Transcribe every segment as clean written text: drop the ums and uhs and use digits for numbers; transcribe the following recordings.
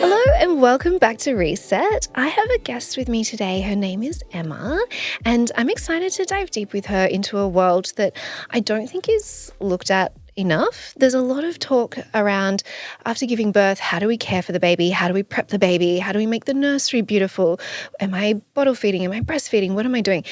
Hello and welcome back to Reset. I have a guest with me today. Her name is Emma, and I'm excited to dive deep with her into a world that I don't think is looked at enough. There's a lot of talk around after giving birth, how do we care for the baby? How do we prep the baby? How do we make the nursery beautiful? Am I bottle feeding? Am I breastfeeding? What am I doing?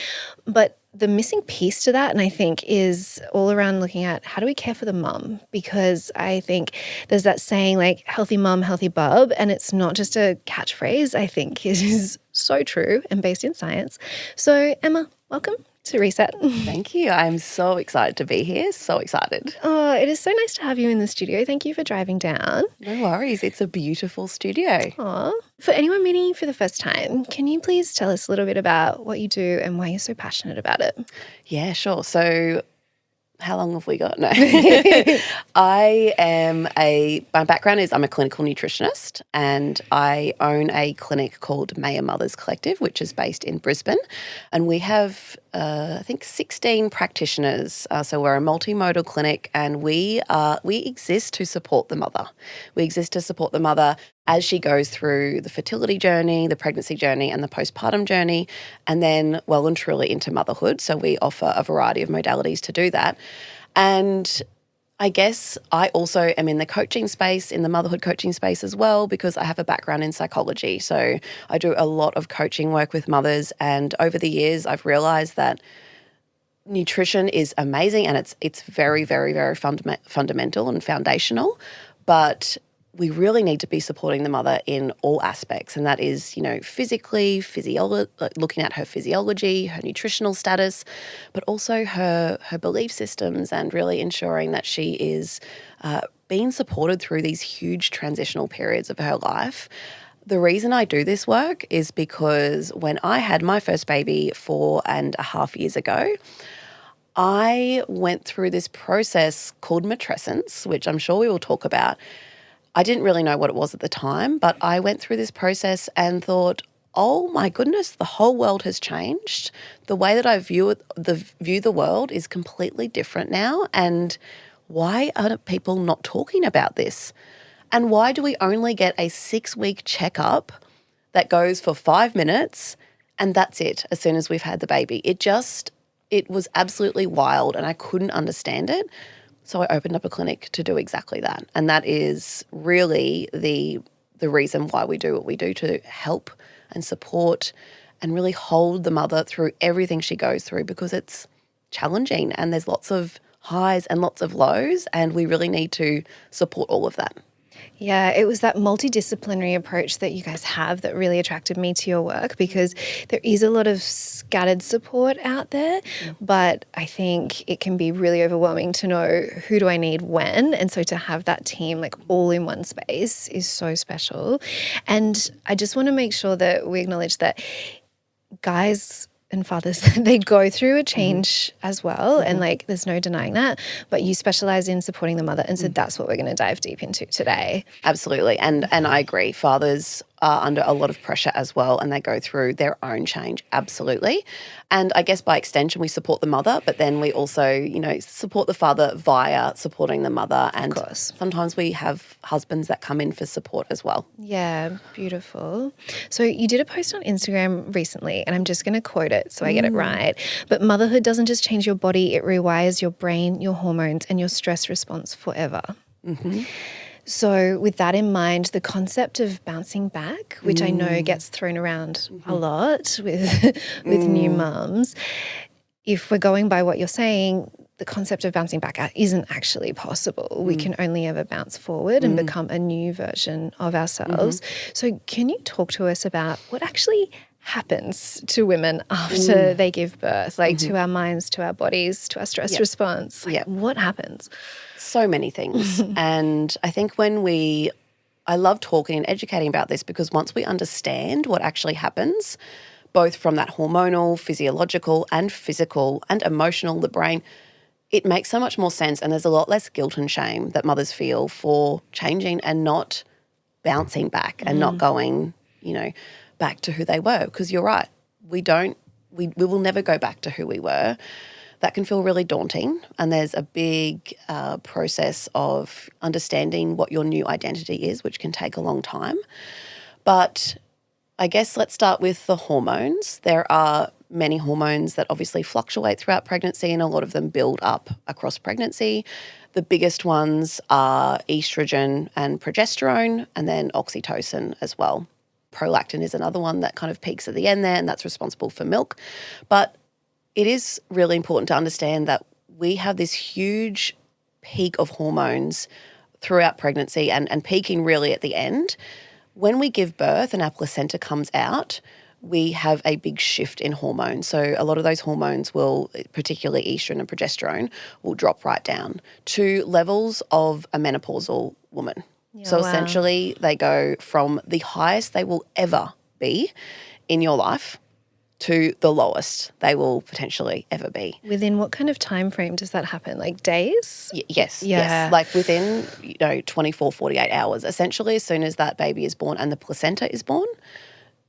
But the missing piece to that, and I think, is all around looking at how do we care for the mum? Because I think there's that saying like healthy mum, healthy bub, and it's not just a catchphrase. I think it is so true and based in science. So Emma, welcome to Reset. Thank you. I'm so excited to be here. So excited. Oh, it is so nice to have you in the studio. Thank you for driving down. No worries. It's a beautiful studio. Oh, for anyone meeting you for the first time, can you please tell us a little bit about what you do and why you're so passionate about it? Yeah, sure. So how long have we got? No. My background is I'm a clinical nutritionist, and I own a clinic called Maia Mothers Collective, which is based in Brisbane. And we have, I think, 16 practitioners. So we're a multimodal clinic, and we exist to support the mother. We exist to support the mother as she goes through the fertility journey, the pregnancy journey, and the postpartum journey, and then well and truly into motherhood. So we offer a variety of modalities to do that. And I guess I also am in the coaching space, in the motherhood coaching space as well, because I have a background in psychology. So I do a lot of coaching work with mothers, and over the years I've realised that nutrition is amazing and it's very, very, very fundamental and foundational, but we really need to be supporting the mother in all aspects, and that is, physically, looking at her physiology, her nutritional status, but also her belief systems, and really ensuring that she is being supported through these huge transitional periods of her life. The reason I do this work is because when I had my first baby 4.5 years ago, I went through this process called matrescence, which I'm sure we will talk about. I didn't really know what it was at the time, but I went through this process and thought, oh my goodness, the whole world has changed. The way that I view the world is completely different now. And why are people not talking about this? And why do we only get a 6-week checkup that goes for 5 minutes and that's it as soon as we've had the baby? It was absolutely wild, and I couldn't understand it. So I opened up a clinic to do exactly that. And that is really the reason why we do what we do, to help and support and really hold the mother through everything she goes through, because it's challenging and there's lots of highs and lots of lows, and we really need to support all of that. Yeah, it was that multidisciplinary approach that you guys have that really attracted me to your work, because there is a lot of scattered support out there, but I think it can be really overwhelming to know who do I need when. And so to have that team like all in one space is so special. And I just want to make sure that we acknowledge that guys and fathers, they go through a change as well. And like, there's no denying that, but you specialize in supporting the mother. And so that's what we're going to dive deep into today. Absolutely. And I agree. Fathers are under a lot of pressure as well, and they go through their own change. Absolutely. And I guess by extension, we support the mother, but then we also, support the father via supporting the mother. And of course, sometimes we have husbands that come in for support as well. Yeah, beautiful. So you did a post on Instagram recently, and I'm just going to quote it so I get it right. But motherhood doesn't just change your body, it rewires your brain, your hormones, and your stress response forever. Mm-hmm. So with that in mind, the concept of bouncing back, which I know gets thrown around a lot with new mums, if we're going by what you're saying, the concept of bouncing back isn't actually possible. We can only ever bounce forward and become a new version of ourselves. So can you talk to us about what actually happens to women after they give birth, like to our minds, to our bodies, to our stress response? Like, what happens? So many things. And I think I love talking and educating about this, because once we understand what actually happens, both from that hormonal, physiological and physical and emotional, the brain, it makes so much more sense, and there's a lot less guilt and shame that mothers feel for changing and not bouncing back and not going, back to who they were. Because you're right, we will never go back to who we were. that can feel really daunting, and there's a big process of understanding what your new identity is, which can take a long time. But I guess let's start with the hormones. There are many hormones that obviously fluctuate throughout pregnancy, and a lot of them build up across pregnancy. The biggest ones are estrogen and progesterone, and then oxytocin as well. Prolactin is another one that kind of peaks at the end there, and that's responsible for milk. But it is really important to understand that we have this huge peak of hormones throughout pregnancy and peaking really at the end. When we give birth and our placenta comes out, we have a big shift in hormones. So a lot of those hormones will, particularly estrogen and progesterone, will drop right down to levels of a menopausal woman. Yeah, so wow. essentially they go from the highest they will ever be in your life to the lowest they will potentially ever be. Within what kind of time frame does that happen? Like days? Yes, Yeah. yes. Like within 24, 48 hours, essentially as soon as that baby is born and the placenta is born,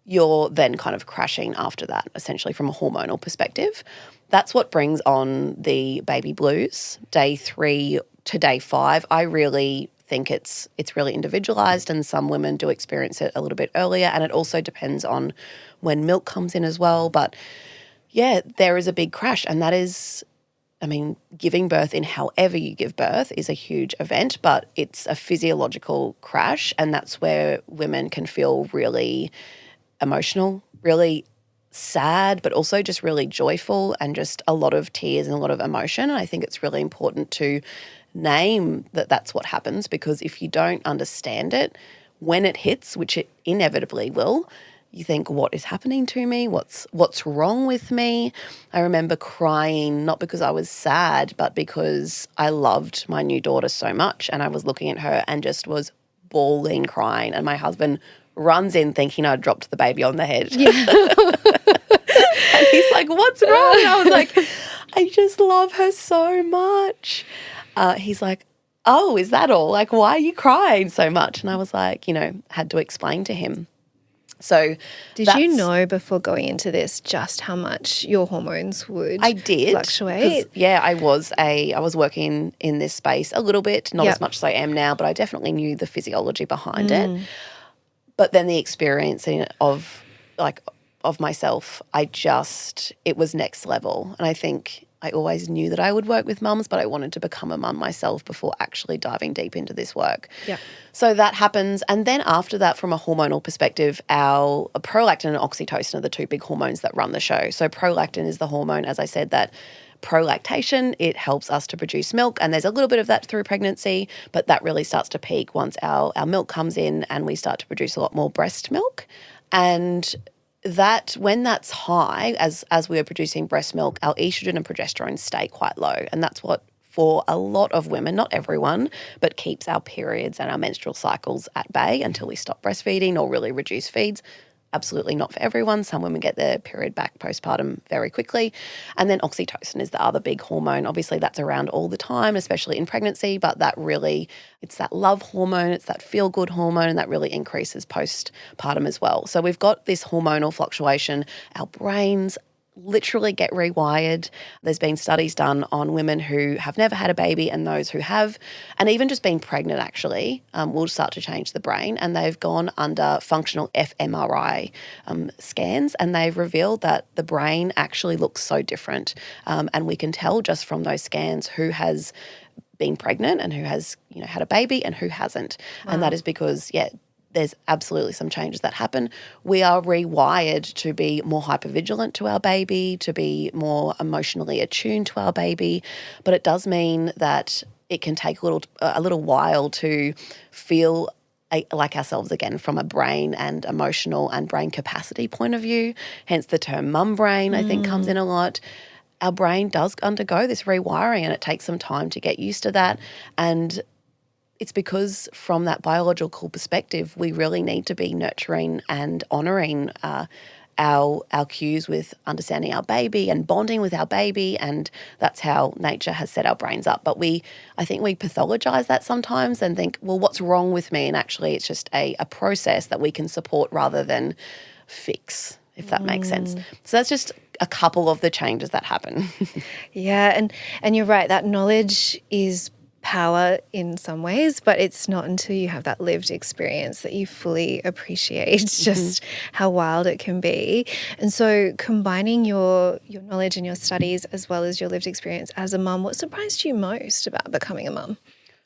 you're then kind of crashing after that, essentially from a hormonal perspective. That's what brings on the baby blues, day 3 to day 5. I really think it's really individualized, and some women do experience it a little bit earlier, and it also depends on when milk comes in as well. But yeah, there is a big crash, and that is, giving birth in however you give birth is a huge event, but it's a physiological crash, and that's where women can feel really emotional, really sad, but also just really joyful, and just a lot of tears and a lot of emotion. And I think it's really important to name that that's what happens, because if you don't understand it, when it hits, which it inevitably will, you think, what is happening to me? What's wrong with me? I remember crying, not because I was sad, but because I loved my new daughter so much, and I was looking at her and just was bawling, crying, and my husband runs in thinking I'd dropped the baby on the head. Yeah. And he's like, what's wrong? And I was like, I just love her so much. He's like, oh, is that all? Like, why are you crying so much? And I was like, had to explain to him. So did you know before going into this just how much your hormones would fluctuate? Yeah, I was working in this space a little bit, not as much as I am now, but I definitely knew the physiology behind it. But then the experience of myself, it was next level. And I think I always knew that I would work with mums, but I wanted to become a mum myself before actually diving deep into this work. Yeah. So that happens. And then after that, from a hormonal perspective, our prolactin and oxytocin are the two big hormones that run the show. So prolactin is the hormone, as I said, that prolactation, it helps us to produce milk, and there's a little bit of that through pregnancy, but that really starts to peak once our milk comes in and we start to produce a lot more breast milk. And that when that's high, as we are producing breast milk, our estrogen and progesterone stay quite low. And that's what, for a lot of women, not everyone, but keeps our periods and our menstrual cycles at bay until we stop breastfeeding or really reduce feeds. Absolutely not for everyone. Some women get their period back postpartum very quickly. And then oxytocin is the other big hormone. Obviously, that's around all the time, especially in pregnancy, but it's that love hormone, it's that feel-good hormone, and that really increases postpartum as well. So we've got this hormonal fluctuation. Our brains literally get rewired. There's been studies done on women who have never had a baby and those who have, and even just being pregnant actually will start to change the brain. And they've gone under functional fMRI scans, and they've revealed that the brain actually looks so different. And we can tell just from those scans who has been pregnant and who has had a baby and who hasn't. Wow. And that is because, there's absolutely some changes that happen. We are rewired to be more hypervigilant to our baby, to be more emotionally attuned to our baby, but it does mean that it can take a little while to feel like ourselves again from a brain and emotional and brain capacity point of view. Hence the term mum brain, I think, comes in a lot. Our brain does undergo this rewiring, and it takes some time to get used to that. And it's because from that biological perspective, we really need to be nurturing and honouring our cues with understanding our baby and bonding with our baby, and that's how nature has set our brains up. But I think we pathologise that sometimes and think, well, what's wrong with me? And actually it's just a process that we can support rather than fix, if that makes sense. So that's just a couple of the changes that happen. Yeah, and you're right, that knowledge is power in some ways, but it's not until you have that lived experience that you fully appreciate just how wild it can be. And so combining your knowledge and your studies as well as your lived experience as a mum, what surprised you most about becoming a mum?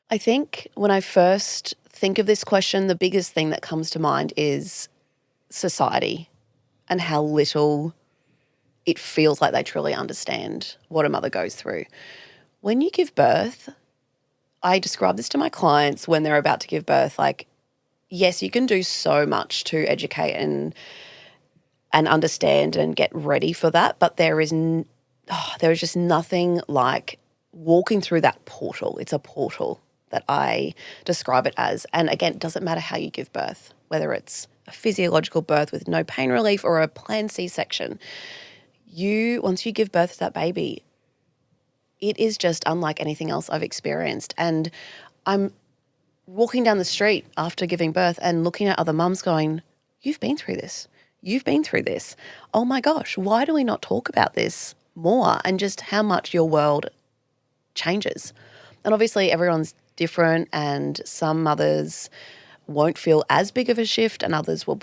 I think when I first think of this question, the biggest thing that comes to mind is society and how little it feels like they truly understand what a mother goes through. When you give birth, I describe this to my clients when they're about to give birth, like, yes, you can do so much to educate and understand and get ready for that, but there is just nothing like walking through that portal. It's a portal that I describe it as. And again, it doesn't matter how you give birth, whether it's a physiological birth with no pain relief or a planned C-section. Once you give birth to that baby, it is just unlike anything else I've experienced. And I'm walking down the street after giving birth and looking at other mums going, you've been through this. You've been through this. Oh my gosh, why do we not talk about this more, and just how much your world changes? And obviously everyone's different, and some mothers won't feel as big of a shift and others will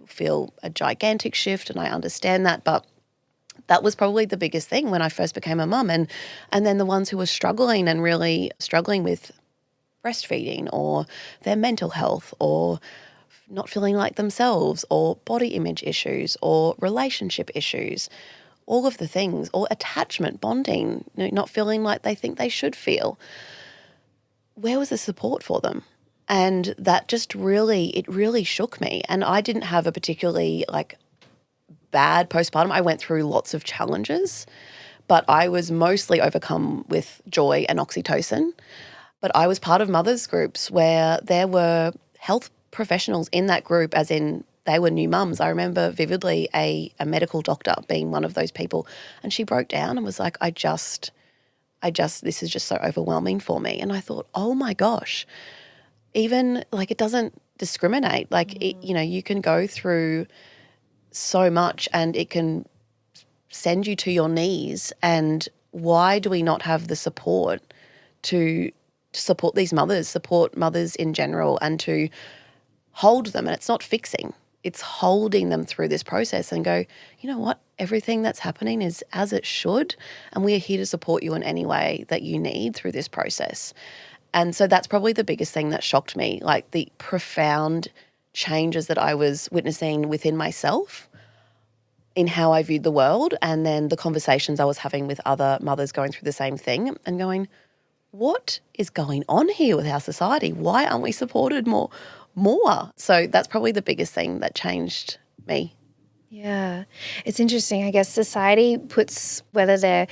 feel a gigantic shift, and I understand that. But that was probably the biggest thing when I first became a mum. And then the ones who were struggling and really struggling with breastfeeding or their mental health or not feeling like themselves or body image issues or relationship issues, all of the things, or attachment, bonding, not feeling like they think they should feel. Where was the support for them? And that just really shook me. And I didn't have a particularly bad postpartum. I went through lots of challenges, but I was mostly overcome with joy and oxytocin. But I was part of mothers groups where there were health professionals in that group, as in they were new mums. I remember vividly a medical doctor being one of those people, and she broke down and was like, I just, this is just so overwhelming for me. And I thought, oh my gosh, even it doesn't discriminate. You can go through so much and it can send you to your knees. And why do we not have the support to support these mothers, support mothers in general, and to hold them? And it's not fixing, it's holding them through this process and go, you know what, everything that's happening is as it should, and we are here to support you in any way that you need through this process. And so that's probably the biggest thing that shocked me, the profound changes that I was witnessing within myself in how I viewed the world, and then the conversations I was having with other mothers going through the same thing and going, what is going on here with our society? Why aren't we supported more? So that's probably the biggest thing that changed me. Yeah, it's interesting. I guess society puts, whether they're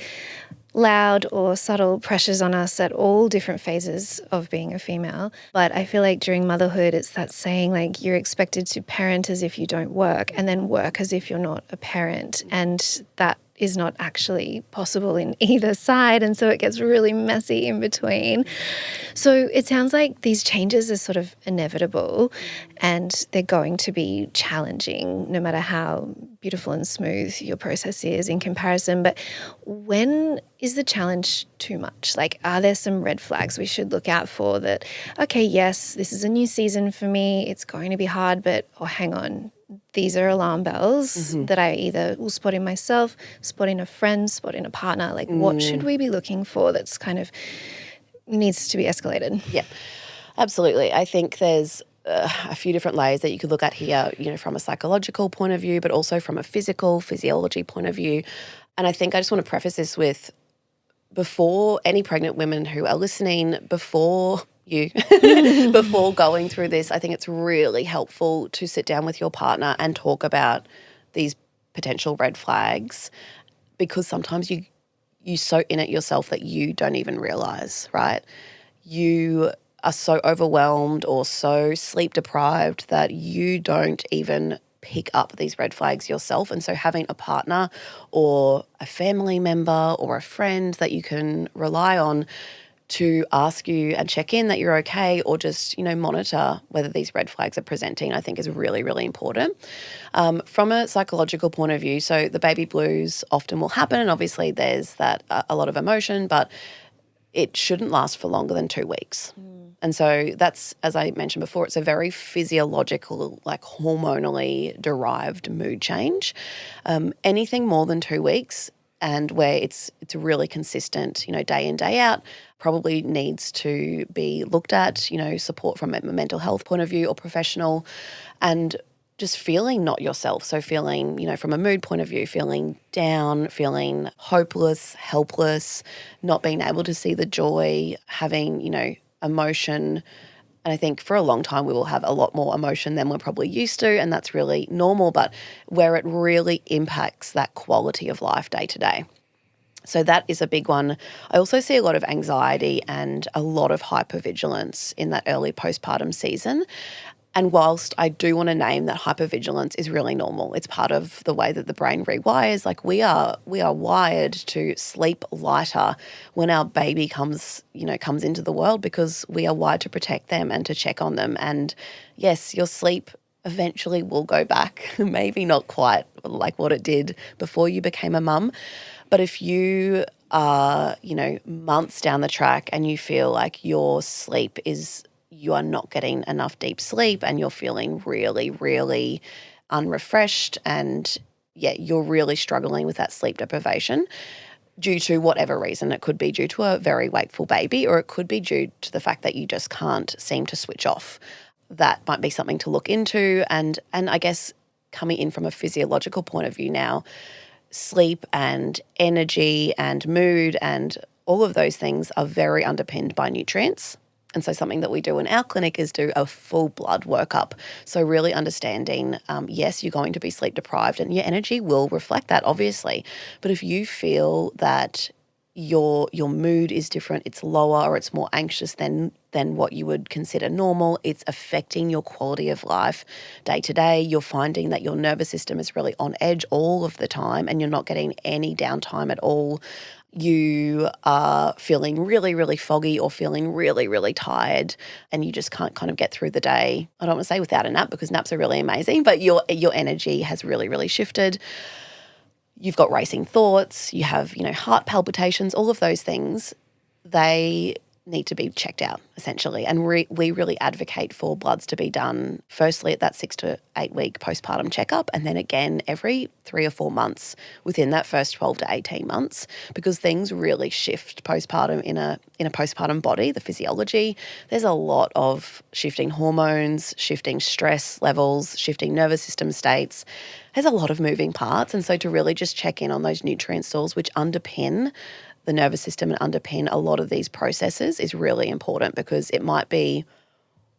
loud or subtle, pressures on us at all different phases of being a female. But I feel like during motherhood, it's that saying you're expected to parent as if you don't work, and then work as if you're not a parent. And that is not actually possible in either side. And so it gets really messy in between. So it sounds like these changes are sort of inevitable and they're going to be challenging no matter how beautiful and smooth your process is in comparison. But when is the challenge too much? Are there some red flags we should look out for that, okay, yes, this is a new season for me, it's going to be hard, but hang on, these are alarm bells that I either will spot in myself, spot in a friend, spot in a partner. What should we be looking for that's kind of needs to be escalated? Yeah, absolutely. I think there's a few different layers that you could look at here, from a psychological point of view, but also from a physiology point of view. And I think I just want to preface this with, before any pregnant women who are listening, before going through this, I think it's really helpful to sit down with your partner and talk about these potential red flags, because sometimes you so in it yourself that you don't even realize, right? You are so overwhelmed or so sleep deprived that you don't even pick up these red flags yourself. And so having a partner or a family member or a friend that you can rely on to ask you and check in that you're okay, or just, monitor whether these red flags are presenting, I think is really, really important. From a psychological point of view, so the baby blues often will happen, and obviously there's that a lot of emotion, but it shouldn't last for longer than 2 weeks. And so that's, as I mentioned before, it's a very physiological, like hormonally derived mood change. Anything more than 2 weeks and where it's really consistent, day in, day out, probably needs to be looked at, support from a mental health point of view or professional, and just feeling not yourself. So feeling, from a mood point of view, feeling down, feeling hopeless, helpless, not being able to see the joy, having, emotion. And I think for a long time we will have a lot more emotion than we're probably used to, and that's really normal, but where it really impacts that quality of life day to day. So that is a big one. I also see a lot of anxiety and a lot of hypervigilance in that early postpartum season. And whilst I do want to name that hypervigilance is really normal, it's part of the way that the brain rewires. Like we are wired to sleep lighter when our baby comes into the world, because we are wired to protect them and to check on them. And yes, your sleep eventually will go back, maybe not quite like what it did before you became a mum. But if you are, months down the track and you feel like your sleep you are not getting enough deep sleep and you're feeling really, really unrefreshed, and you're really struggling with that sleep deprivation due to whatever reason. It could be due to a very wakeful baby, or it could be due to the fact that you just can't seem to switch off. That might be something to look into. And I guess coming in from a physiological point of view now, sleep and energy and mood and all of those things are very underpinned by nutrients. And so something that we do in our clinic is do a full blood workup. So really understanding, yes, you're going to be sleep deprived and your energy will reflect that, obviously. But if you feel that your mood is different, it's lower or it's more anxious than what you would consider normal, it's affecting your quality of life day to day. You're finding that your nervous system is really on edge all of the time and you're not getting any downtime at all. You are feeling really, really foggy or feeling really, really tired, and you just can't kind of get through the day. I don't want to say without a nap, because naps are really amazing, but your energy has really, really shifted. You've got racing thoughts, you have, heart palpitations, all of those things, they need to be checked out, essentially. And we really advocate for bloods to be done firstly at that 6 to 8 week postpartum checkup, and then again every 3 or 4 months within that first 12 to 18 months, because things really shift postpartum in a postpartum body, the physiology. There's a lot of shifting hormones, shifting stress levels, shifting nervous system states. There's a lot of moving parts. And so to really just check in on those nutrient stores which underpin the nervous system and underpin a lot of these processes is really important, because it might be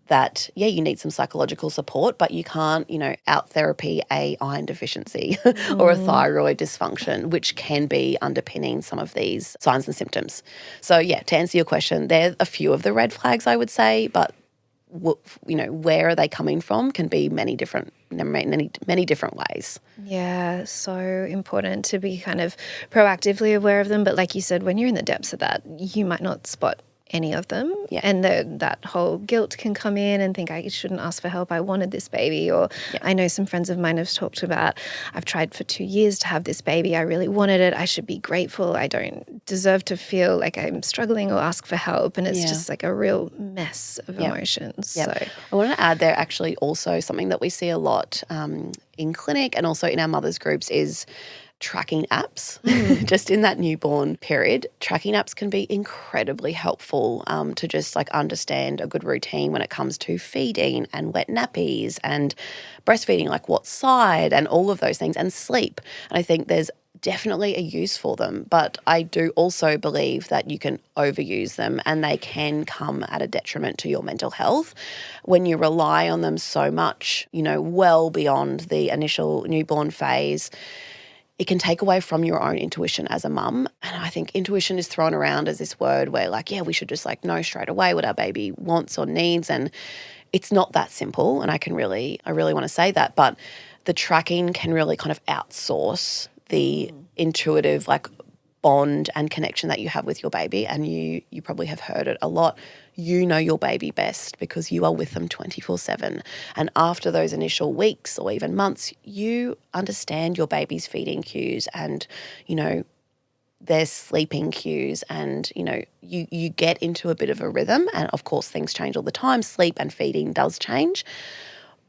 that, you need some psychological support, but you can't, out therapy a iron deficiency or a thyroid dysfunction, which can be underpinning some of these signs and symptoms. So, to answer your question, there are a few of the red flags, I would say, but where are they coming from can be many different ways. Yeah, so important to be kind of proactively aware of them. But like you said, when you're in the depths of that, you might not spot any of them. Yeah. And that whole guilt can come in and think, I shouldn't ask for help. I wanted this baby. Or I know some friends of mine have talked about, I've tried for 2 years to have this baby. I really wanted it. I should be grateful. I don't deserve to feel like I'm struggling or ask for help. And it's just like a real mess of emotions. Yep. So I want to add there actually also something that we see a lot in clinic and also in our mothers groups is tracking apps. Just in that newborn period, tracking apps can be incredibly helpful to just like understand a good routine when it comes to feeding and wet nappies and breastfeeding, like what side and all of those things, and sleep. And I think there's definitely a use for them, but I do also believe that you can overuse them and they can come at a detriment to your mental health when you rely on them so much, well beyond the initial newborn phase. It can take away from your own intuition as a mum. And I think intuition is thrown around as this word where we should just know straight away what our baby wants or needs. And it's not that simple. And I really want to say that. But the tracking can really kind of outsource the intuitive, bond and connection that you have with your baby, and you probably have heard it a lot, you know your baby best because you are with them 24/7. And after those initial weeks or even months, you understand your baby's feeding cues and, their sleeping cues, and, you get into a bit of a rhythm. And of course, things change all the time. Sleep and feeding does change.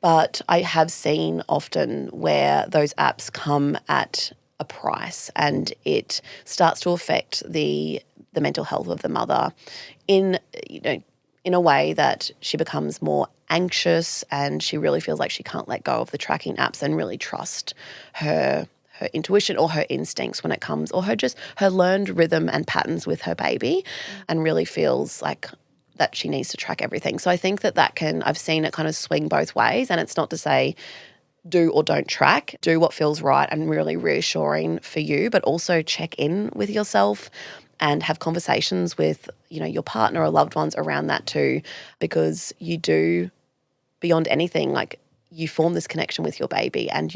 But I have seen often where those apps come at a price, and it starts to affect the mental health of the mother in a way that she becomes more anxious, and she really feels like she can't let go of the tracking apps and really trust her intuition or her instincts when it comes, or her learned rhythm and patterns with her baby, and really feels like that she needs to track everything. So I think I've seen it kind of swing both ways, and it's not to say do or don't track, do what feels right and really reassuring for you, but also check in with yourself and have conversations with, your partner or loved ones around that too, because you do, beyond anything, like you form this connection with your baby, and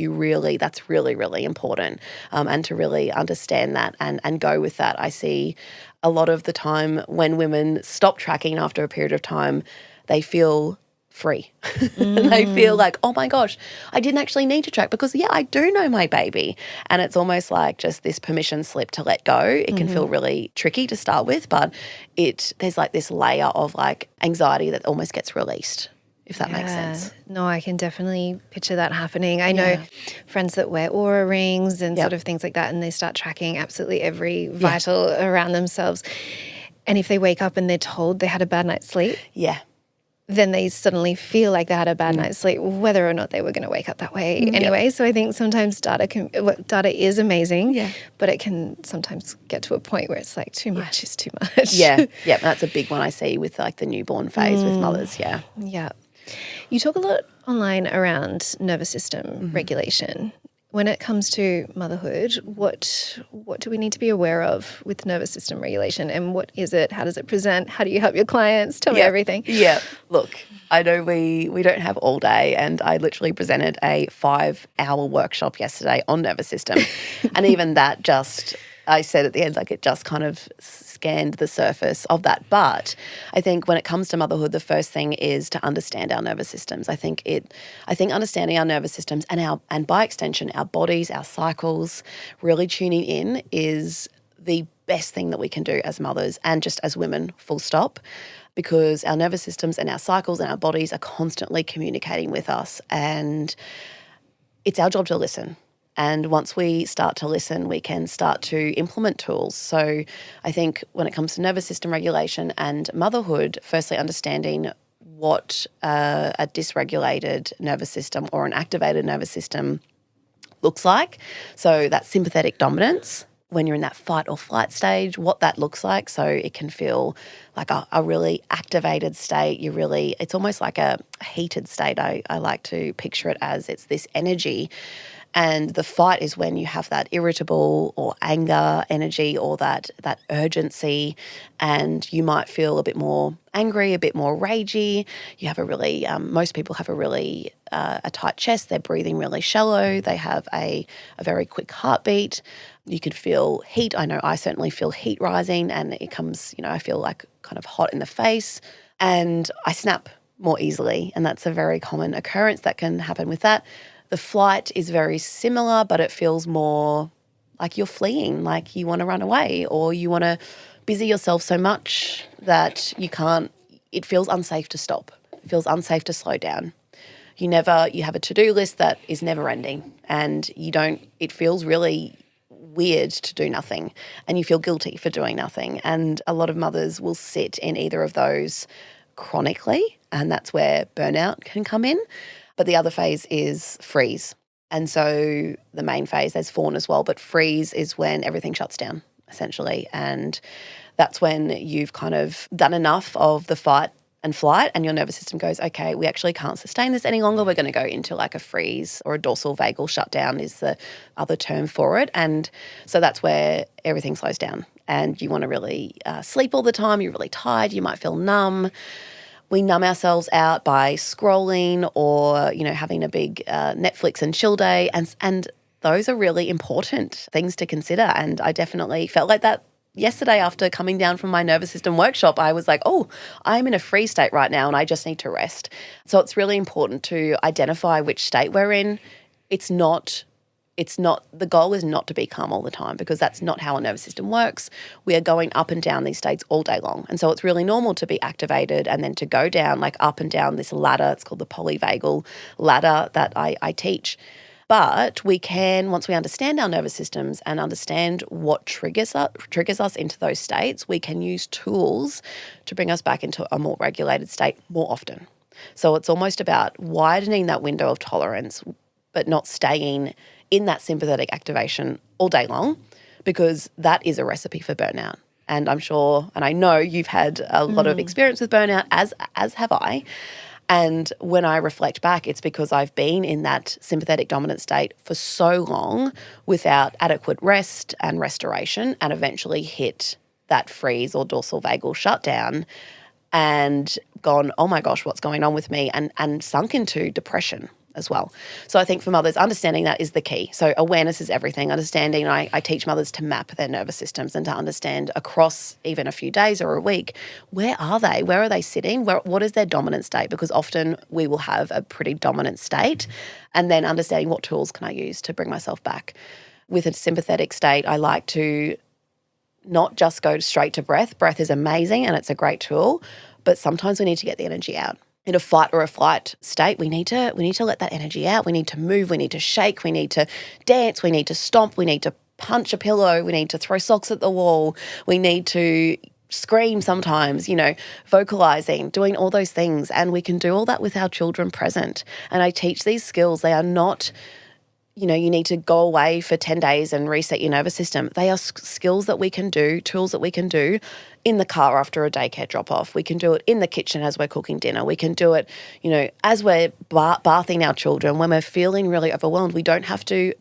that's really, really important. And to really understand that and go with that. I see a lot of the time when women stop tracking after a period of time, they feel free. And they feel like, oh my gosh, I didn't actually need to track because, I do know my baby. And it's almost like just this permission slip to let go. It can feel really tricky to start with, but there's like this layer of like anxiety that almost gets released, if that makes sense. No, I can definitely picture that happening. I know friends that wear aura rings and sort of things like that, and they start tracking absolutely every vital around themselves. And if they wake up and they're told they had a bad night's sleep, then they suddenly feel like they had a bad night's sleep, whether or not they were going to wake up that way anyway. So I think sometimes data is amazing, but it can sometimes get to a point where it's like too much is too much. Yeah, that's a big one I see with like the newborn phase with mothers, Yeah. You talk a lot online around nervous system regulation. When it comes to motherhood, what do we need to be aware of with nervous system regulation, and what is it? How does it present? How do you help your clients? Tell me everything. Yeah. Look, I know we don't have all day, and I literally presented a 5-hour workshop yesterday on nervous system. And even that I said at the end, like it just kind of scanned the surface of that. But I think when it comes to motherhood, the first thing is to understand our nervous systems. I think understanding our nervous systems and by extension our bodies, our cycles, really tuning in is the best thing that we can do as mothers and just as women, full stop, because our nervous systems and our cycles and our bodies are constantly communicating with us, and it's our job to listen. And once we start to listen, we can start to implement tools. So I think when it comes to nervous system regulation and motherhood, firstly understanding what a dysregulated nervous system or an activated nervous system looks like. So that sympathetic dominance, when you're in that fight or flight stage, what that looks like. So it can feel like a really activated state. It's almost like a heated state. I like to picture it as it's this energy. And the fight is when you have that irritable or anger energy or that urgency, and you might feel a bit more angry, a bit more ragey. You have most people have a tight chest. They're breathing really shallow. They have a very quick heartbeat. You could feel heat. I know I certainly feel heat rising, and it comes, I feel like kind of hot in the face, and I snap more easily. And that's a very common occurrence that can happen with that. The flight is very similar, but it feels more like you're fleeing, like you want to run away, or you want to busy yourself so much that it feels unsafe to stop. It feels unsafe to slow down. You have a to-do list that is never ending, and it feels really weird to do nothing, and you feel guilty for doing nothing. And a lot of mothers will sit in either of those chronically, and that's where burnout can come in. But the other phase is freeze. And so the main phase, there's fawn as well, but freeze is when everything shuts down, essentially. And that's when you've kind of done enough of the fight and flight, and your nervous system goes, okay, we actually can't sustain this any longer. We're going to go into like a freeze, or a dorsal vagal shutdown is the other term for it. And so that's where everything slows down, and you want to really sleep all the time. You're really tired. You might feel numb. We numb ourselves out by scrolling or, having a big Netflix and chill day. And those are really important things to consider. And I definitely felt like that yesterday after coming down from my nervous system workshop. I was like, oh, I'm in a free state right now and I just need to rest. So it's really important to identify which state we're in. The goal is not to be calm all the time, because that's not how our nervous system works. We are going up and down these states all day long. And so it's really normal to be activated and then to go down, like up and down this ladder. It's called the polyvagal ladder that I teach. But we can, once we understand our nervous systems and understand what triggers us into those states, we can use tools to bring us back into a more regulated state more often. So it's almost about widening that window of tolerance, but not staying in that sympathetic activation all day long, because that is a recipe for burnout. And I'm sure, and I know you've had a lot of experience with burnout, as have I. And when I reflect back, it's because I've been in that sympathetic dominant state for so long without adequate rest and restoration, and eventually hit that freeze or dorsal vagal shutdown and gone, oh my gosh, what's going on with me? And sunk into depression as well. So I think for mothers, understanding that is the key. So awareness is everything. Understanding, I teach mothers to map their nervous systems and to understand across even a few days or a week, where are they? Where are they sitting? What is their dominant state? Because often we will have a pretty dominant state, and then understanding what tools can I use to bring myself back. With a sympathetic state, I like to not just go straight to breath. Breath is amazing and it's a great tool, but sometimes we need to get the energy out. In a fight or a flight state, we need to let that energy out. We need to move, we need to shake, we need to dance, we need to stomp, we need to punch a pillow, we need to throw socks at the wall, we need to scream sometimes, vocalizing, doing all those things. And we can do all that with our children present. And I teach these skills. They are not, you need to go away for 10 days and reset your nervous system. They are skills that we can do, tools that we can do in the car after a daycare drop-off. We can do it in the kitchen as we're cooking dinner. We can do it, as we're bathing our children. When we're feeling really overwhelmed, we don't have to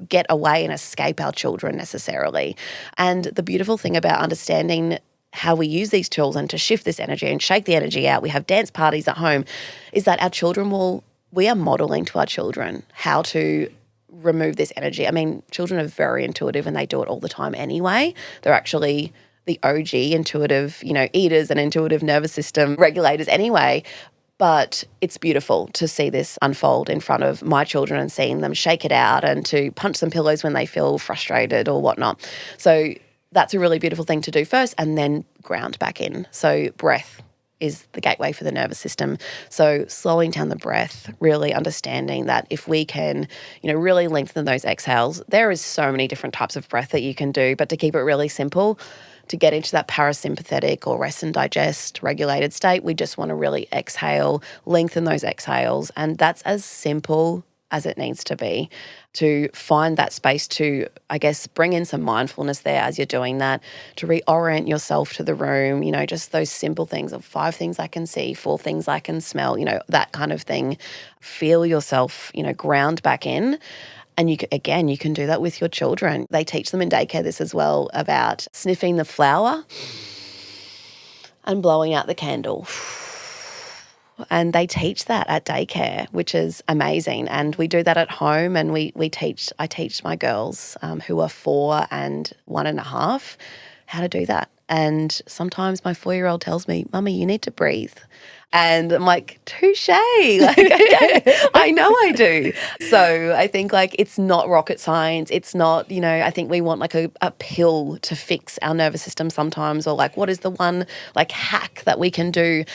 get away and escape our children necessarily. And the beautiful thing about understanding how we use these tools and to shift this energy and shake the energy out, we have dance parties at home, is that our children we are modeling to our children how to remove this energy. I mean, children are very intuitive and they do it all the time anyway. They're actually the OG intuitive, eaters and intuitive nervous system regulators anyway. But it's beautiful to see this unfold in front of my children and seeing them shake it out and to punch some pillows when they feel frustrated or whatnot. So that's a really beautiful thing to do first, and then ground back in. So breath is the gateway for the nervous system. So slowing down the breath, really understanding that if we can, really lengthen those exhales, there is so many different types of breath that you can do, but to keep it really simple, to get into that parasympathetic or rest and digest regulated state, we just want to really exhale, lengthen those exhales. And that's as simple as it needs to be, to find that space to, I guess, bring in some mindfulness there as you're doing that, to reorient yourself to the room, just those simple things of 5 things I can see, 4 things I can smell, that kind of thing. Feel yourself, ground back in. And you can do that with your children. They teach them in daycare this as well, about sniffing the flower and blowing out the candle. And they teach that at daycare, which is amazing. And we do that at home, and I teach my girls who are 4 and 1.5 how to do that. And sometimes my 4-year-old tells me, "Mummy, you need to breathe." And I'm like, touche, I know I do. So I think it's not rocket science. It's not, I think we want a pill to fix our nervous system sometimes, or what is the one hack that we can do?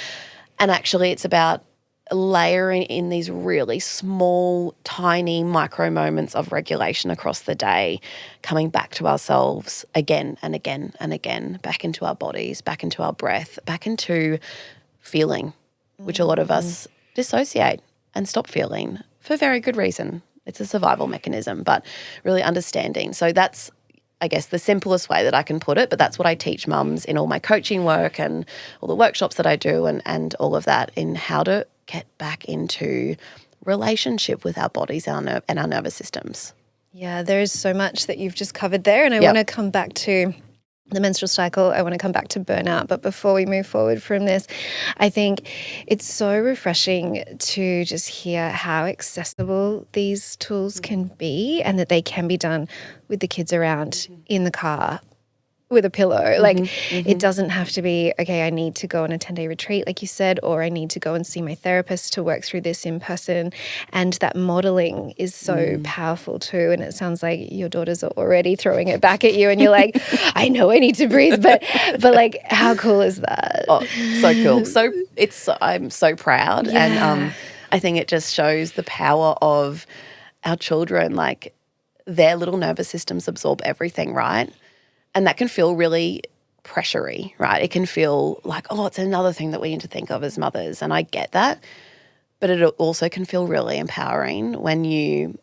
And actually it's about layering in these really small, tiny micro moments of regulation across the day, coming back to ourselves again and again and again, back into our bodies, back into our breath, back into feeling, which a lot of us dissociate and stop feeling for very good reason. It's a survival mechanism, but really understanding. So that's, I guess, the simplest way that I can put it, but that's what I teach mums in all my coaching work and all the workshops that I do and all of that, in how to get back into relationship with our bodies and our nervous systems. Yeah, there is so much that you've just covered there, and I want to come back to the menstrual cycle. I want to come back to burnout. But before we move forward from this, I think it's so refreshing to just hear how accessible these tools can be and that they can be done with the kids around in the car with a pillow. Like it doesn't have to be, okay, I need to go on a 10-day retreat, like you said, or I need to go and see my therapist to work through this in person. And that modeling is so powerful too. And it sounds like your daughters are already throwing it back at you and you're like, I know I need to breathe, but like, how cool is that? Oh, so cool. So I'm so proud. Yeah. And I think it just shows the power of our children, like their little nervous systems absorb everything, right? And that can feel really pressury, right? It can feel like, oh, it's another thing that we need to think of as mothers. And I get that. But it also can feel really empowering when you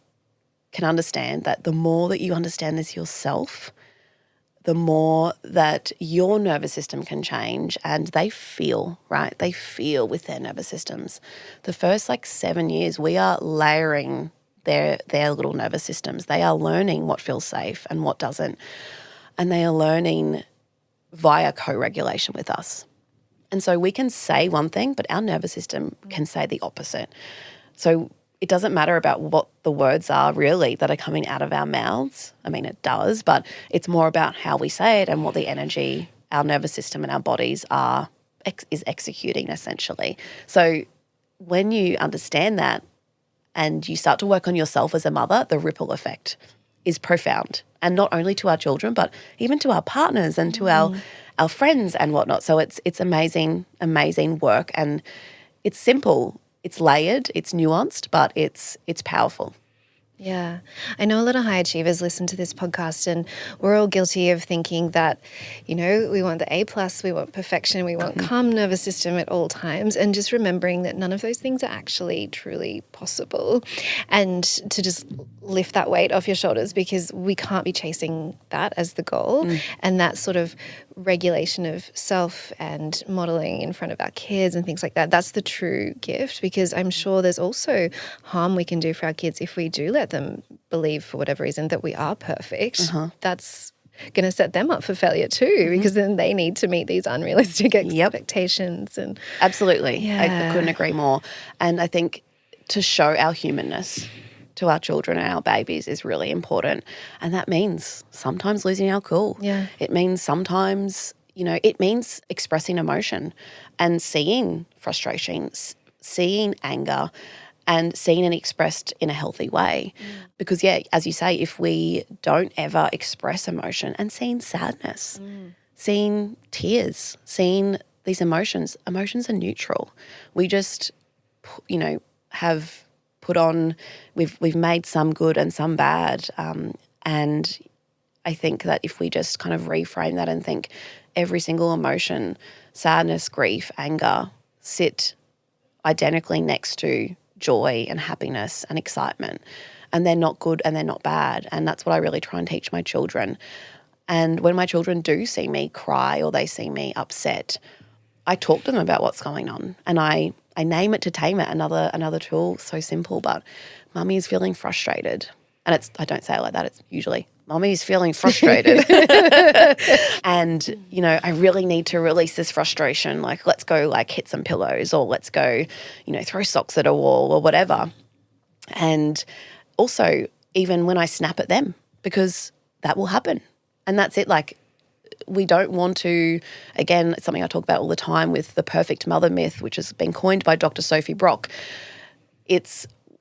can understand that the more that you understand this yourself, the more that your nervous system can change, and they feel, right? They feel with their nervous systems. The first 7 years, we are layering their little nervous systems. They are learning what feels safe and what doesn't. And they are learning via co-regulation with us. And so we can say one thing, but our nervous system can say the opposite. So it doesn't matter about what the words are really that are coming out of our mouths. I mean, it does, but it's more about how we say it and what the energy our nervous system and our bodies is executing essentially. So when you understand that and you start to work on yourself as a mother, the ripple effect is profound. And not only to our children, but even to our partners and to our friends and whatnot. So it's amazing, amazing work. And it's simple, it's layered, it's nuanced, but it's powerful. Yeah. I know a lot of high achievers listen to this podcast and we're all guilty of thinking that, we want the A+, we want perfection, we want calm nervous system at all times, and just remembering that none of those things are actually truly possible, and to just lift that weight off your shoulders because we can't be chasing that as the goal. And that sort of regulation of self and modeling in front of our kids and things like that, that's the true gift, because I'm sure there's also harm we can do for our kids if we do let them believe for whatever reason that we are perfect. That's going to set them up for failure too, because then they need to meet these unrealistic expectations. And absolutely. Yeah. I couldn't agree more. And I think to show our humanness to our children and our babies is really important. And that means sometimes losing our cool. Yeah. It means sometimes, it means expressing emotion and seeing frustration, seeing anger, and seeing it expressed in a healthy way. Because, as you say, if we don't ever express emotion and seeing sadness, seeing tears, seeing these emotions are neutral. We just, have put on, we've made some good and some bad. And I think that if we just kind of reframe that and think every single emotion, sadness, grief, anger, sit identically next to joy and happiness and excitement, and they're not good and they're not bad. And that's what I really try and teach my children. And when my children do see me cry or they see me upset, I talk to them about what's going on, and I name it to tame it. Another tool, so simple, but mummy is feeling frustrated. And I don't say it like that. It's usually, mummy is feeling frustrated. And, I really need to release this frustration. Like, let's go hit some pillows, or let's go, throw socks at a wall or whatever. And also even when I snap at them, because that will happen. And that's it. We don't want to, again, it's something I talk about all the time with the perfect mother myth, which has been coined by Dr. Sophie Brock.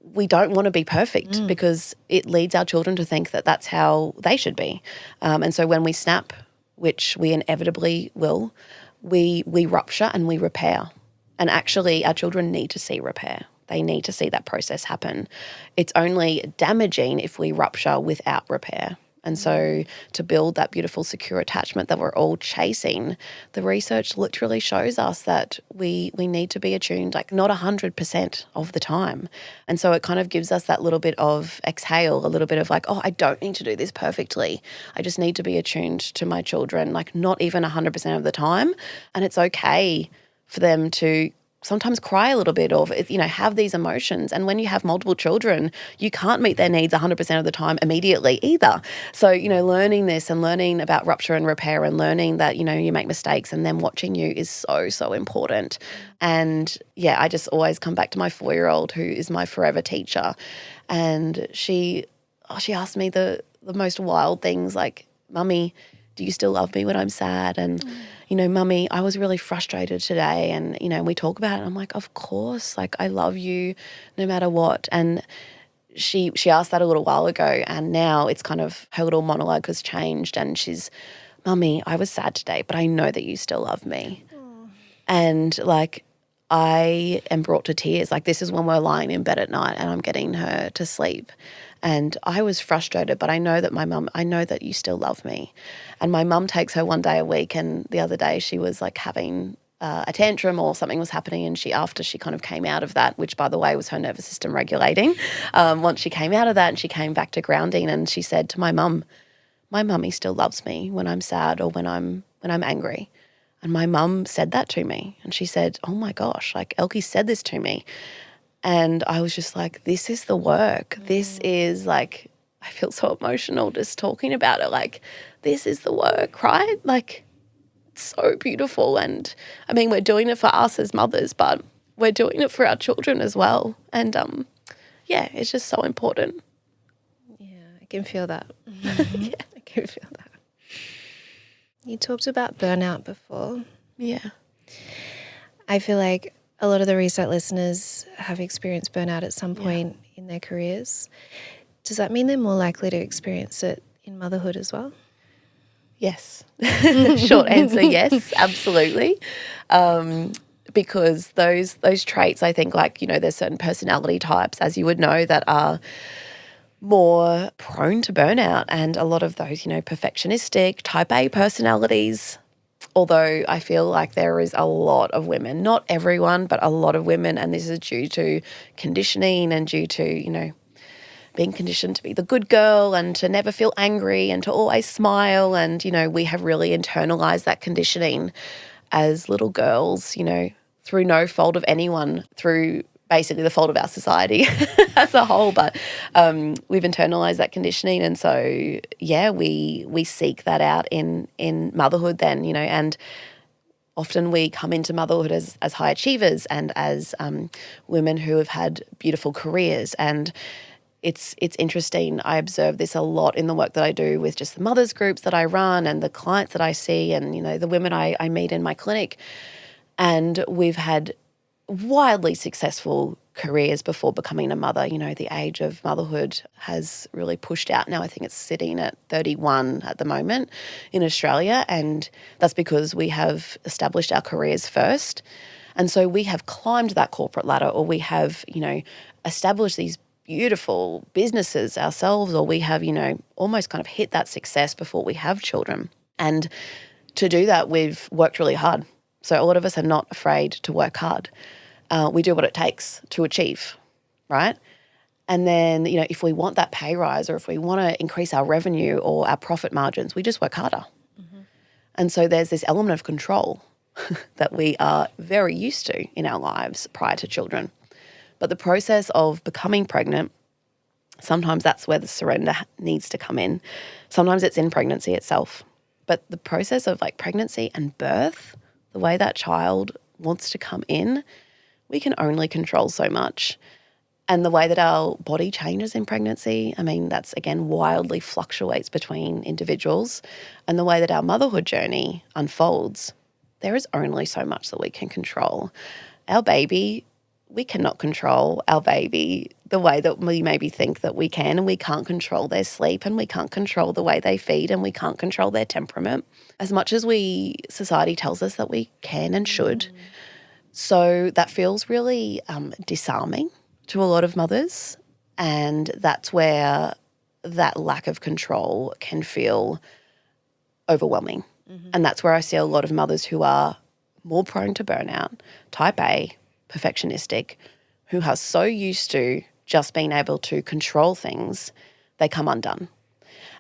We don't want to be perfect because it leads our children to think that that's how they should be. And so when we snap, which we inevitably will, we rupture and we repair. And actually our children need to see repair. They need to see that process happen. It's only damaging if we rupture without repair. And so to build that beautiful, secure attachment that we're all chasing, the research literally shows us that we need to be attuned, not 100% of the time. And so it kind of gives us that little bit of exhale, a little bit of I don't need to do this perfectly. I just need to be attuned to my children, not even 100% of the time. And it's okay for them to sometimes cry a little bit or, have these emotions. And when you have multiple children, you can't meet their needs 100% of the time immediately either. So, learning this and learning about rupture and repair and learning that, you make mistakes and them watching you is so, so important. And I just always come back to my 4-year-old who is my forever teacher. And she asked me the most wild things like, Mummy, do you still love me when I'm sad? And, Mummy, I was really frustrated today. And, we talk about it. And I'm like, of course, like I love you no matter what. And she asked that a little while ago. And now it's kind of her little monologue has changed. And she's, Mummy, I was sad today, but I know that you still love me. Aww. And like, I am brought to tears. Like this is when we're lying in bed at night and I'm getting her to sleep. And I was frustrated, but I know that I know that you still love me. And my mum takes her one day a week, and the other day she was like having a tantrum or something was happening, and after she kind of came out of that, which by the way was her nervous system regulating, once she came out of that and she came back to grounding, and she said to my mum, my mummy still loves me when I'm sad or when I'm angry. And my mum said that to me, and she said, oh my gosh, like Elkie said this to me. And I was just like, this is the work. This is like, I feel so emotional just talking about it. Like, this is the work, right? Like, it's so beautiful. And I mean, we're doing it for us as mothers, but we're doing it for our children as well. And it's just so important. Yeah, I can feel that. Yeah. I can feel that. You talked about burnout before. Yeah. I feel like a lot of the Reset listeners have experienced burnout at some point in their careers. Does that mean they're more likely to experience it in motherhood as well? Yes. Short answer, yes, absolutely. Because those traits, I think, like, there's certain personality types, as you would know, that are more prone to burnout, and a lot of those, perfectionistic, type A personalities. Although I feel like there is a lot of women, not everyone, but a lot of women, and this is due to conditioning and due to, being conditioned to be the good girl and to never feel angry and to always smile. And, we have really internalized that conditioning as little girls, through no fault of anyone, through basically the fault of our society as a whole. But we've internalized that conditioning. And so, we seek that out in motherhood then, and often we come into motherhood as high achievers and as women who have had beautiful careers. And it's interesting. I observe this a lot in the work that I do with just the mothers groups that I run and the clients that I see and, the women I meet in my clinic. And we've had wildly successful careers before becoming a mother. The age of motherhood has really pushed out. Now I think it's sitting at 31 at the moment in Australia, and that's because we have established our careers first. And so we have climbed that corporate ladder, or we have, established these beautiful businesses ourselves, or we have, almost kind of hit that success before we have children. And to do that, we've worked really hard. So a lot of us are not afraid to work hard. We do what it takes to achieve, right? And then, if we want that pay rise or if we want to increase our revenue or our profit margins, we just work harder. Mm-hmm. And so there's this element of control that we are very used to in our lives prior to children. But the process of becoming pregnant, sometimes that's where the surrender needs to come in. Sometimes it's in pregnancy itself. But the process of like pregnancy and birth, the way that child wants to come in, we can only control so much. And the way that our body changes in pregnancy, I mean, that's, again, wildly fluctuates between individuals. And the way that our motherhood journey unfolds, there is only so much that we can control. Our baby, we cannot control our baby the way that we maybe think that we can, and we can't control their sleep, and we can't control the way they feed, and we can't control their temperament as much as society tells us that we can and should. So that feels really disarming to a lot of mothers, and that's where that lack of control can feel overwhelming. Mm-hmm. And that's where I see a lot of mothers who are more prone to burnout, type A, perfectionistic, who are so used to just being able to control things, they come undone.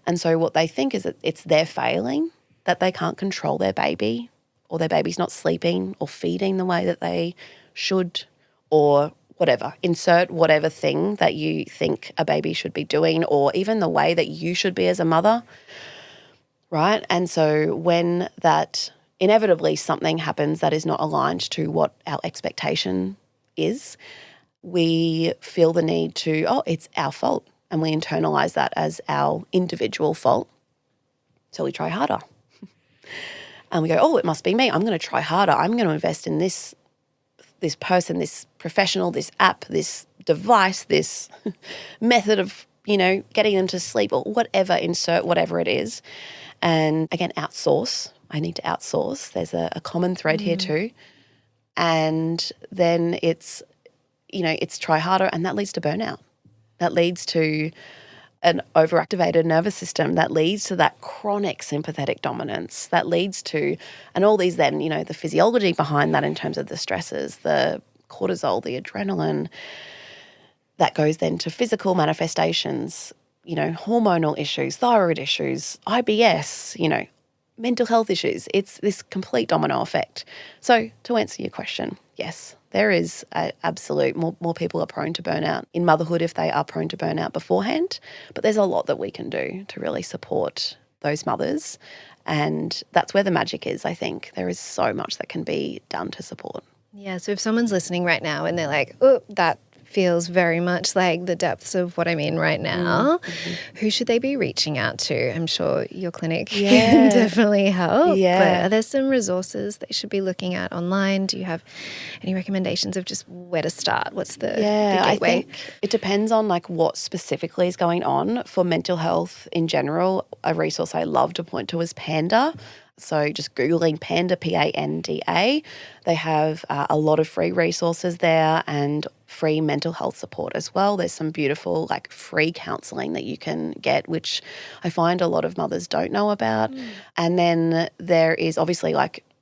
And so what they think is that it's their failing, that they can't control their baby, or their baby's not sleeping or feeding the way that they should, or whatever. Insert whatever thing that you think a baby should be doing, or even the way that you should be as a mother, right? And so when that inevitably something happens that is not aligned to what our expectation is, we feel the need to, it's our fault. And we internalize that as our individual fault. So we try harder. And we go, it must be me. I'm going to try harder. I'm going to invest in this person, this professional, this app, this device, this method of, getting them to sleep or whatever, insert whatever it is. And again, outsource. I need to outsource. There's a common thread here too. And then it's try harder, and that leads to burnout. That leads to an overactivated nervous system. That leads to that chronic sympathetic dominance. That leads to, and all these then, the physiology behind that in terms of the stresses, the cortisol, the adrenaline, that goes then to physical manifestations, hormonal issues, thyroid issues, IBS, mental health issues. It's this complete domino effect. So to answer your question, yes, there is a absolute, more people are prone to burnout in motherhood if they are prone to burnout beforehand, but there's a lot that we can do to really support those mothers, and that's where the magic is, I think. There is so much that can be done to support. Yeah, so if someone's listening right now and they're like, oh, that feels very much like the depths of what I'm in right now, who should they be reaching out to? I'm sure your clinic can definitely help. Yeah. But are there some resources they should be looking at online? Do you have any recommendations of just where to start? What's the gateway? I think it depends on what specifically is going on. For mental health in general, a resource I love to point to is Panda. So just Googling Panda, Panda. They have a lot of free resources there and free mental health support as well. There's some beautiful free counselling that you can get, which I find a lot of mothers don't know about. And then there is obviously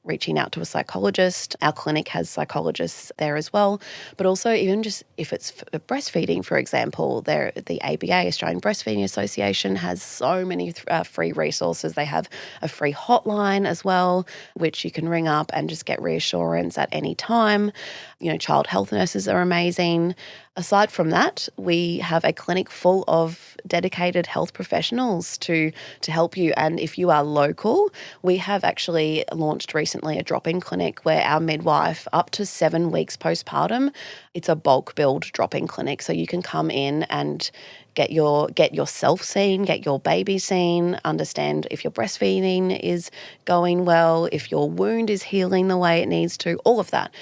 reaching out to a psychologist. Our clinic has psychologists there as well, but also even just if it's breastfeeding, for example, the ABA, Australian Breastfeeding Association, has so many free resources. They have a free hotline as well, which you can ring up and just get reassurance at any time. Child health nurses are amazing. Aside from that, we have a clinic full of dedicated health professionals to help you. And if you are local, we have actually launched recently a drop-in clinic where our midwife, up to 7 weeks postpartum, it's a bulk billed drop-in clinic. So you can come in and get yourself seen, get your baby seen, understand if your breastfeeding is going well, if your wound is healing the way it needs to, all of that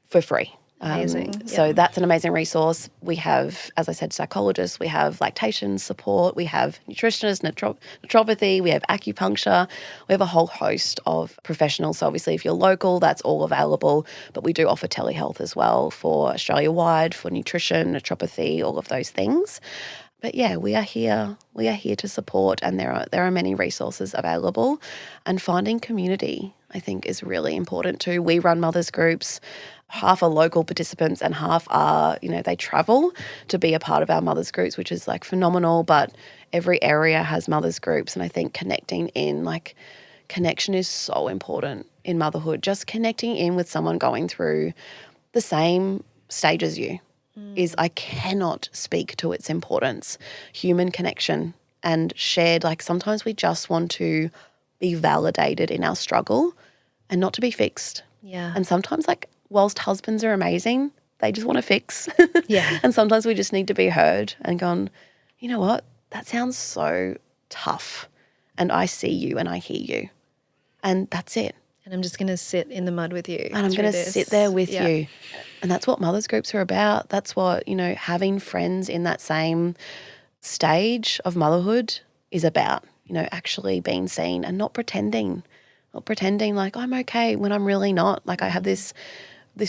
for free. Amazing. So that's an amazing resource. We have, as I said, psychologists, we have lactation support, we have nutritionists, naturopathy, we have acupuncture, we have a whole host of professionals. So obviously if you're local, that's all available, but we do offer telehealth as well for Australia-wide, for nutrition, naturopathy, all of those things. But yeah, we are here to support, and there are many resources available, and finding community, I think, is really important too. We run mothers groups. Half are local participants and half are, they travel to be a part of our mothers groups, which is phenomenal. But every area has mothers groups, and I think connection is so important in motherhood. Just connecting in with someone going through the same stage as you I cannot speak to its importance. Human connection and shared, sometimes we just want to be validated in our struggle and not to be fixed. Yeah. And sometimes whilst husbands are amazing, they just want to fix. Yeah. And sometimes we just need to be heard and gone, you know what, that sounds so tough. And I see you and I hear you. And that's it. And I'm just going to sit in the mud with you. And I'm going to sit there with you. And that's what mothers groups are about. That's what, having friends in that same stage of motherhood is about, actually being seen and not pretending I'm okay when I'm really not. I have this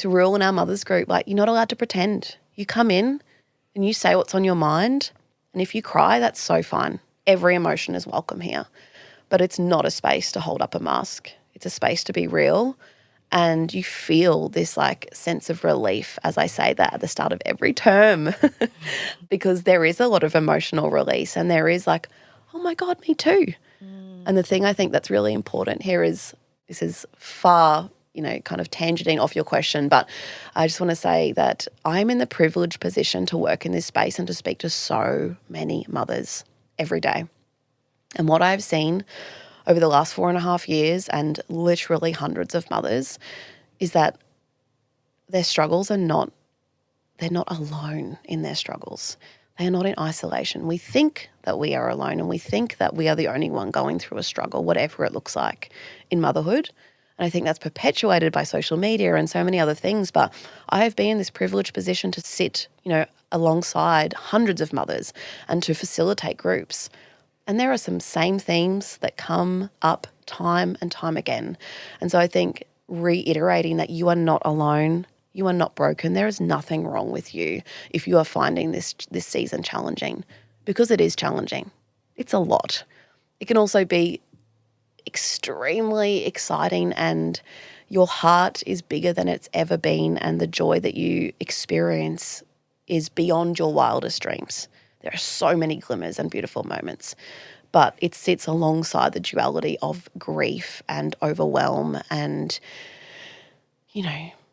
rule in our mothers group, you're not allowed to pretend. You come in and you say what's on your mind. And if you cry, that's so fine. Every emotion is welcome here. But it's not a space to hold up a mask. It's a space to be real. And you feel this sense of relief as I say that at the start of every term because there is a lot of emotional release and there is oh my God, me too. And the thing I think that's really important here is this is far, kind of tangenting off your question, but I just want to say that I'm in the privileged position to work in this space and to speak to so many mothers every day. And what I've seen over the last 4.5 years and literally hundreds of mothers is that their struggles they're not alone in their struggles. They are not in isolation. We think that we are alone and we think that we are the only one going through a struggle, whatever it looks like in motherhood. And I think that's perpetuated by social media and so many other things. But I have been in this privileged position to sit, alongside hundreds of mothers and to facilitate groups. And there are some same themes that come up time and time again. And so I think reiterating that you are not alone, you are not broken, there is nothing wrong with you if you are finding this season challenging, because it is challenging. It's a lot. It can also be extremely exciting and your heart is bigger than it's ever been and the joy that you experience is beyond your wildest dreams. There are so many glimmers and beautiful moments, but it sits alongside the duality of grief and overwhelm and,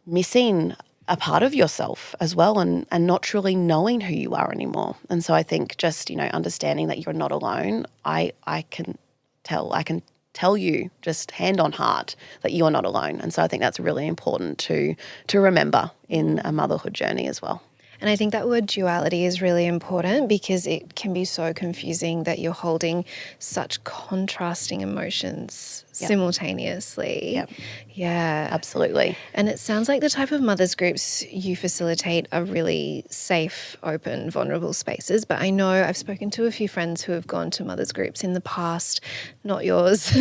missing a part of yourself as well and not truly knowing who you are anymore. And so I think just, understanding that you're not alone, I can tell you just hand on heart that you are not alone. And so I think that's really important to remember in a motherhood journey as well. And I think that word duality is really important because it can be so confusing that you're holding such contrasting emotions simultaneously. Yep. Yeah. Absolutely. And it sounds like the type of mothers groups you facilitate are really safe, open, vulnerable spaces. But I know I've spoken to a few friends who have gone to mothers groups in the past, not yours.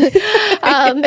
And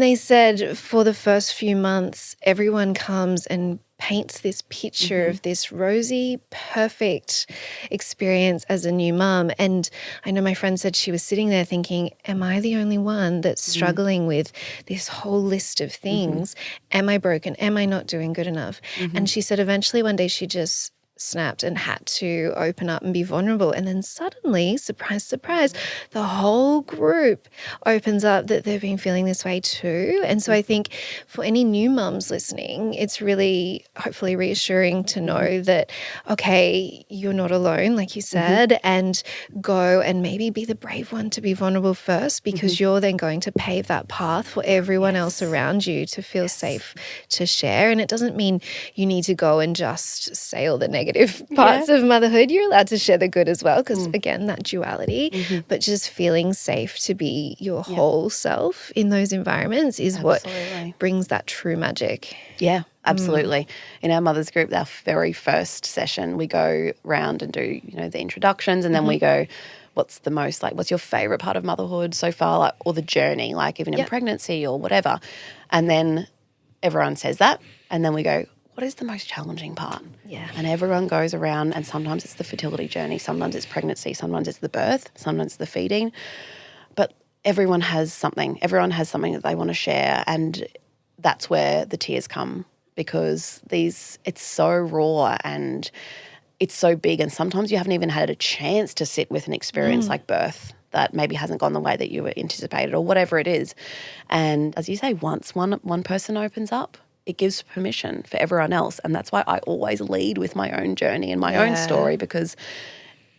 they said for the first few months, everyone comes and paints this picture of this rosy, perfect experience as a new mum. And I know my friend said she was sitting there thinking, am I the only one that's struggling with this whole list of things? Am I broken? Am I not doing good enough? And she said eventually one day she just snapped and had to open up and be vulnerable. And then suddenly, surprise, surprise, the whole group opens up that they've been feeling this way too. And so I think for any new mums listening, it's really hopefully reassuring to know that, okay, you're not alone, like you said, and go and maybe be the brave one to be vulnerable first, because you're then going to pave that path for everyone else around you to feel safe to share. And it doesn't mean you need to go and just say all the negative parts of motherhood. You're allowed to share the good as well, because again, that duality, but just feeling safe to be your whole self in those environments is what brings that true magic. Yeah, absolutely. In our mothers group, our very first session, we go round and do, the introductions, and then we go, what's your favorite part of motherhood so far, or the journey, even in pregnancy or whatever. And then everyone says that, and then we go, what is the most challenging part? Yeah. And everyone goes around, and sometimes it's the fertility journey, sometimes it's pregnancy, sometimes it's the birth, sometimes it's the feeding. But everyone has something. Everyone has something that they want to share, and that's where the tears come, because it's so raw and it's so big, and sometimes you haven't even had a chance to sit with an experience like birth that maybe hasn't gone the way that you were anticipated or whatever it is. And as you say, once one person opens up, it gives permission for everyone else. And that's why I always lead with my own journey and my own story, because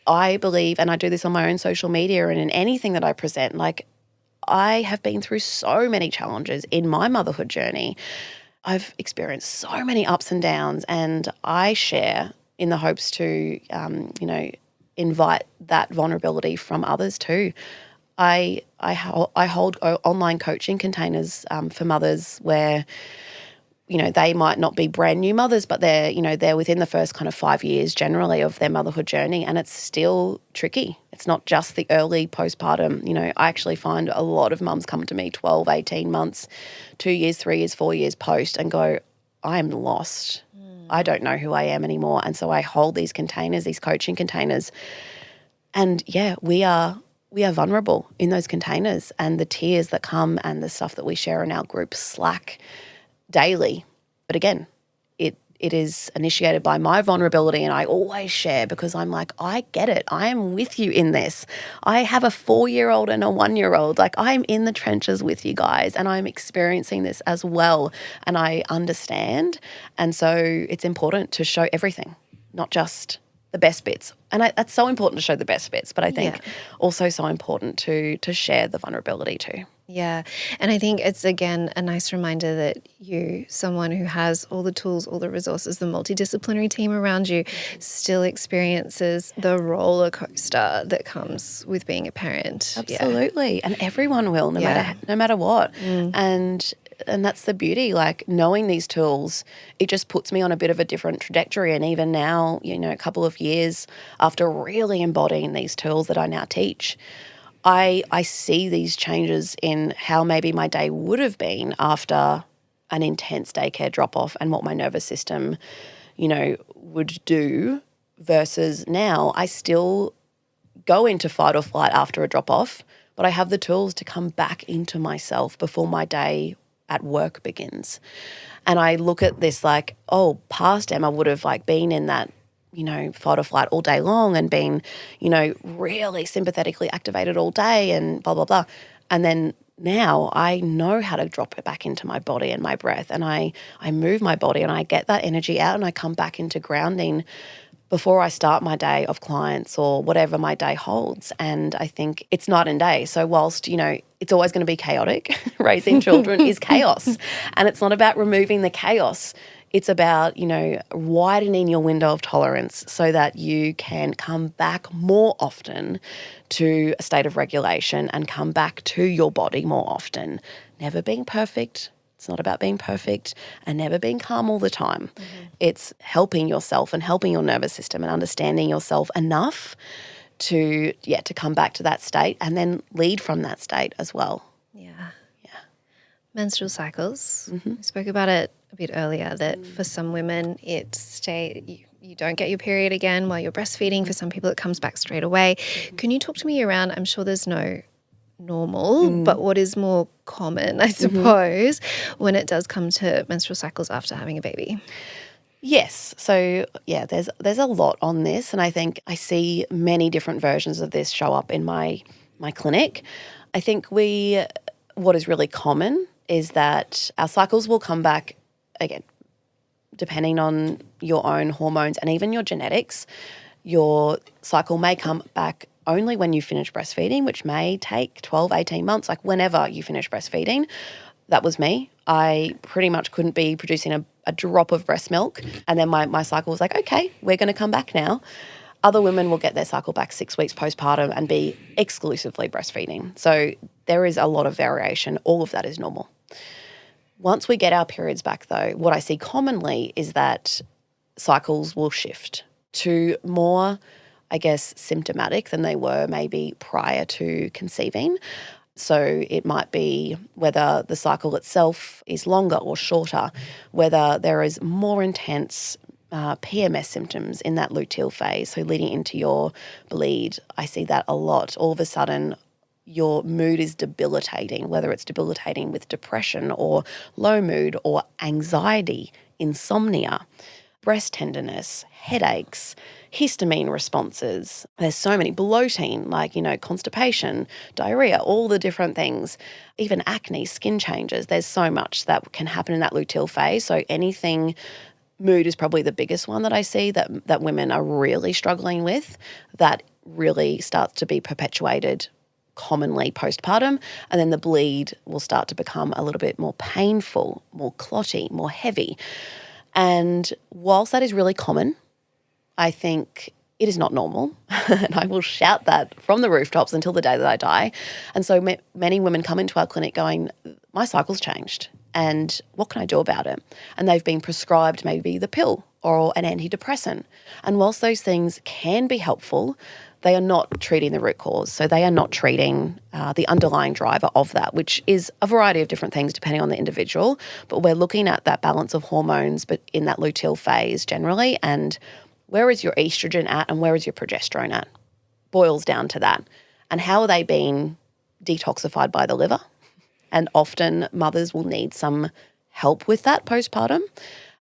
I believe, and I do this on my own social media and in anything that I present, I have been through so many challenges in my motherhood journey. I've experienced so many ups and downs, and I share in the hopes to, invite that vulnerability from others too. I hold online coaching containers for mothers where, they might not be brand new mothers, but they're within the first kind of 5 years generally of their motherhood journey, and it's still tricky. It's not just the early postpartum. I actually find a lot of mums come to me 12, 18 months, 2 years, 3 years, 4 years post and go, I am lost. I don't know who I am anymore. And so I hold these containers, these coaching containers, and we are vulnerable in those containers, and the tears that come and the stuff that we share in our group Slack daily. But again, it is initiated by my vulnerability, and I always share because I'm like, I get it. I am with you in this. I have a 4-year-old and a 1-year-old. Like, I'm in the trenches with you guys, and I'm experiencing this as well, and I understand. And so it's important to show everything, not just the best bits. And that's so important to show the best bits, but I think also so important to share the vulnerability too. Yeah. And I think it's, again, a nice reminder that you, someone who has all the tools, all the resources, the multidisciplinary team around you, still experiences the roller coaster that comes with being a parent. Absolutely. Yeah. And everyone will, no matter what. And that's the beauty, like knowing these tools, it just puts me on a bit of a different trajectory. And even now, a couple of years after really embodying these tools that I now teach, I see these changes in how maybe my day would have been after an intense daycare drop-off and what my nervous system, would do versus now. I still go into fight or flight after a drop-off, but I have the tools to come back into myself before my day at work begins. And I look at this like, past Emma would have been in that fight or flight all day long and been, really sympathetically activated all day and blah, blah, blah. And then now I know how to drop it back into my body and my breath, and I move my body and I get that energy out and I come back into grounding before I start my day of clients or whatever my day holds. And I think it's night and day. So whilst, it's always going to be chaotic, raising children is chaos. And it's not about removing the chaos. It's about, widening your window of tolerance so that you can come back more often to a state of regulation and come back to your body more often. Never being perfect. It's not about being perfect and never being calm all the time. Mm-hmm. It's helping yourself and helping your nervous system and understanding yourself enough to come back to that state and then lead from that state as well. Yeah. Menstrual cycles. Mm-hmm. We spoke about it a bit earlier that for some women you don't get your period again while you're breastfeeding. For some people it comes back straight away. Mm-hmm. Can you talk to me around, I'm sure there's no normal, but what is more common, I suppose, when it does come to menstrual cycles after having a baby? Yes. So, there's a lot on this, and I think I see many different versions of this show up in my clinic. I think what is really common is that our cycles will come back, again, depending on your own hormones and even your genetics. Your cycle may come back only when you finish breastfeeding, which may take 12, 18 months, like whenever you finish breastfeeding. That was me. I pretty much couldn't be producing a drop of breast milk. And then my cycle was like, okay, we're going to come back now. Other women will get their cycle back 6 weeks postpartum and be exclusively breastfeeding. So there is a lot of variation. All of that is normal. Once we get our periods back, though, what I see commonly is that cycles will shift to more, I guess, symptomatic than they were maybe prior to conceiving. So it might be whether the cycle itself is longer or shorter, whether there is more intense PMS symptoms in that luteal phase, so leading into your bleed. I see that a lot. All of a sudden, your mood is debilitating, whether it's debilitating with depression or low mood or anxiety, insomnia, breast tenderness, headaches, histamine responses. There's so many, bloating, constipation, diarrhea, all the different things, even acne, skin changes. There's so much that can happen in that luteal phase. So anything, mood is probably the biggest one that I see that women are really struggling with, that really starts to be perpetuated commonly postpartum, and then the bleed will start to become a little bit more painful, more clotty, more heavy. And whilst that is really common, I think it is not normal, and I will shout that from the rooftops until the day that I die. And so many women come into our clinic going, my cycle's changed, and what can I do about it? And they've been prescribed maybe the pill or an antidepressant. And whilst those things can be helpful, they are not treating the root cause. So they are not treating the underlying driver of that, which is a variety of different things depending on the individual. But we're looking at that balance of hormones, but in that luteal phase generally, and where is your estrogen at and where is your progesterone at? Boils down to that. And how are they being detoxified by the liver? And often mothers will need some help with that postpartum.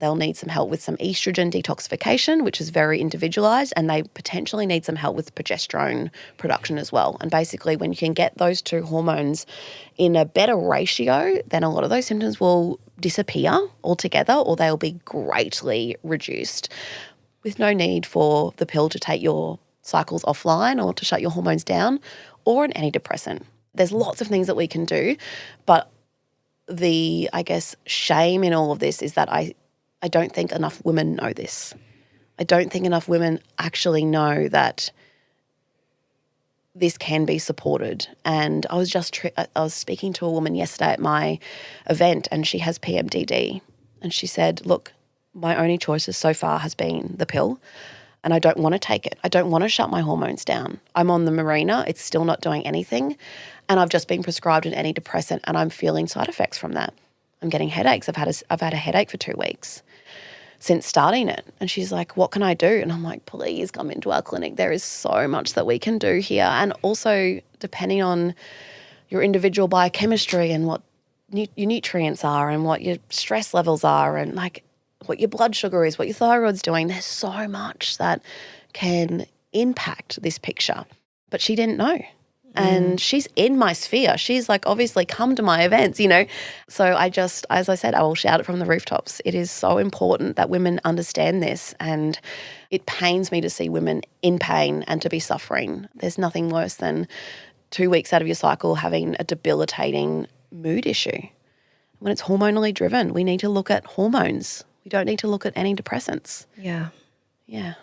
They'll need some help with some estrogen detoxification, which is very individualized, and they potentially need some help with progesterone production as well. And basically, when you can get those two hormones in a better ratio, then a lot of those symptoms will disappear altogether, or they'll be greatly reduced with no need for the pill to take your cycles offline or to shut your hormones down, or an antidepressant. There's lots of things that we can do, but the, I guess, shame in all of this is that I don't think enough women know this. I don't think enough women actually know that this can be supported. And I was speaking to a woman yesterday at my event, and she has PMDD, and she said, look, my only choices so far has been the pill, and I don't want to take it. I don't want to shut my hormones down. I'm on the Mirena. It's still not doing anything, and I've just been prescribed an antidepressant, and I'm feeling side effects from that. I'm getting headaches. I've had a headache for 2 weeks since starting it. And she's like, what can I do? And I'm like, please come into our clinic. There is so much that we can do here. And also, depending on your individual biochemistry and what your nutrients are and what your stress levels are and like what your blood sugar is, what your thyroid's doing, there's so much that can impact this picture. But she didn't know. And she's in my sphere. She's like, obviously, come to my events, So as I said, I will shout it from the rooftops. It is so important that women understand this. And it pains me to see women in pain and to be suffering. There's nothing worse than 2 weeks out of your cycle having a debilitating mood issue. When it's hormonally driven, we need to look at hormones. We don't need to look at antidepressants. Yeah. Yeah.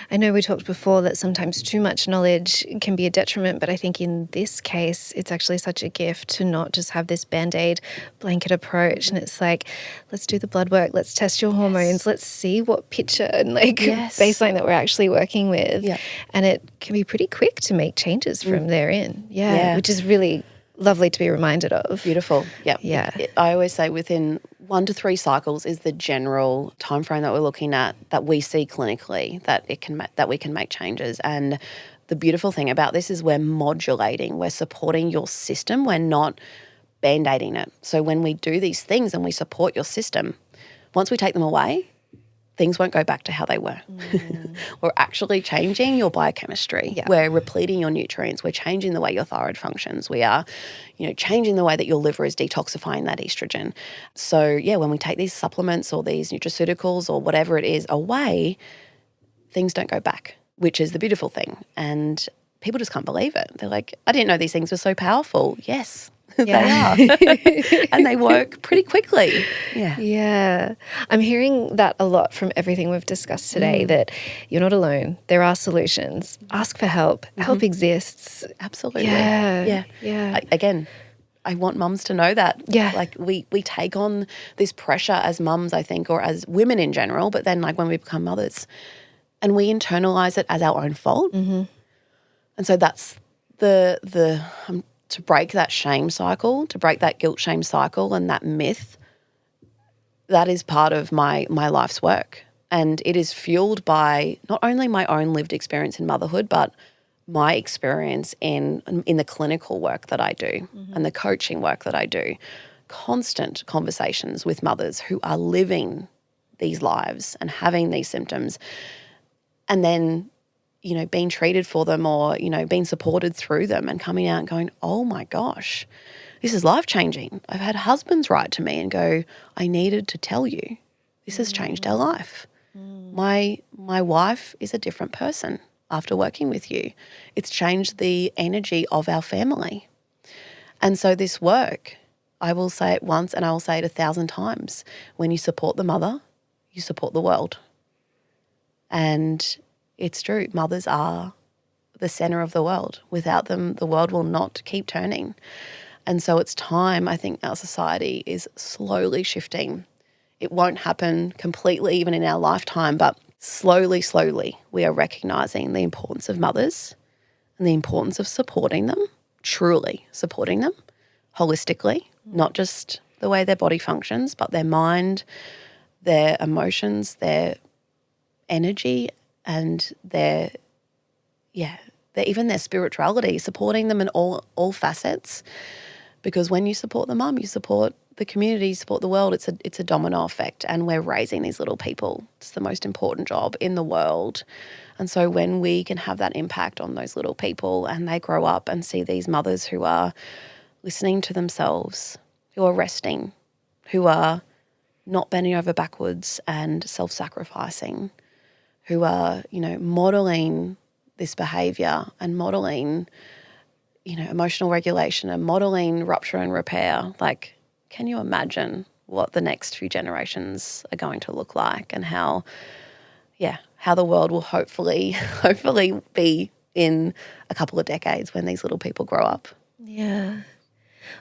I know we talked before that sometimes too much knowledge can be a detriment, but I think in this case, it's actually such a gift to not just have this Band-Aid blanket approach. And it's like, let's do the blood work, let's test your hormones, let's see what picture and baseline that we're actually working with. Yeah. And it can be pretty quick to make changes from therein. Yeah. Which is really lovely to be reminded of. Beautiful. Yeah. Yeah. I always say within 1 to 3 cycles is the general timeframe that we're looking at, that we see clinically, that we can make changes. And the beautiful thing about this is we're modulating, we're supporting your system, we're not band-aiding it. So when we do these things and we support your system, once we take them away, things won't go back to how they were. We're actually changing your biochemistry. Yeah. We're repleting your nutrients. We're changing the way your thyroid functions. We are, changing the way that your liver is detoxifying that estrogen. So, yeah, when we take these supplements or these nutraceuticals or whatever it is away, things don't go back, which is the beautiful thing. And people just can't believe it. They're like, I didn't know these things were so powerful. Yes. They are. And they work pretty quickly. Yeah. Yeah. I'm hearing that a lot from everything we've discussed today, that you're not alone. There are solutions. Ask for help. Help exists. Absolutely. Yeah. Again, I want mums to know that. Yeah. Like we take on this pressure as mums, I think, or as women in general, but then when we become mothers and we internalize it as our own fault. Mm-hmm. And so that's to break that shame cycle, to break that guilt shame cycle and that myth, that is part of my life's work. And it is fueled by not only my own lived experience in motherhood, but my experience in the clinical work that I do and the coaching work that I do. Constant conversations with mothers who are living these lives and having these symptoms, and then being treated for them or, being supported through them and coming out and going, oh my gosh, this is life-changing. I've had husbands write to me and go, I needed to tell you, this has changed our life. My wife is a different person after working with you. It's changed the energy of our family. And so this work, I will say it once and I will say it 1,000 times. When you support the mother, you support the world. And it's true. Mothers are the center of the world. Without them, the world will not keep turning. And so it's time, I think our society is slowly shifting. It won't happen completely even in our lifetime, but slowly, we are recognizing the importance of mothers and the importance of supporting them, truly supporting them holistically, not just the way their body functions, but their mind, their emotions, their energy, and even their spirituality, supporting them in all facets. Because when you support the mum, you support the community, support the world. It's a domino effect, and we're raising these little people. It's the most important job in the world. And so when we can have that impact on those little people and they grow up and see these mothers who are listening to themselves, who are resting, who are not bending over backwards and self-sacrificing, who are, modelling this behaviour and modelling, emotional regulation and modelling rupture and repair. Like, can you imagine what the next few generations are going to look like, and how the world will hopefully be in a couple of decades when these little people grow up. Yeah.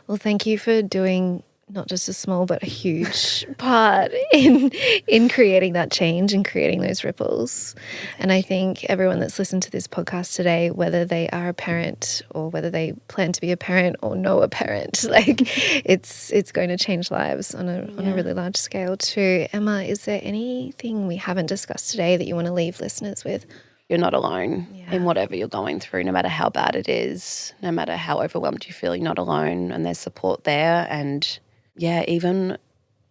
Well, thank you for doing not just a small but a huge part in creating that change and creating those ripples. And I think everyone that's listened to this podcast today, whether they are a parent or whether they plan to be a parent or know a parent, like it's going to change lives on a really large scale too. Emma, is there anything we haven't discussed today that you want to leave listeners with? You're not alone in whatever you're going through, no matter how bad it is, no matter how overwhelmed you feel, you're not alone, and there's support there. And even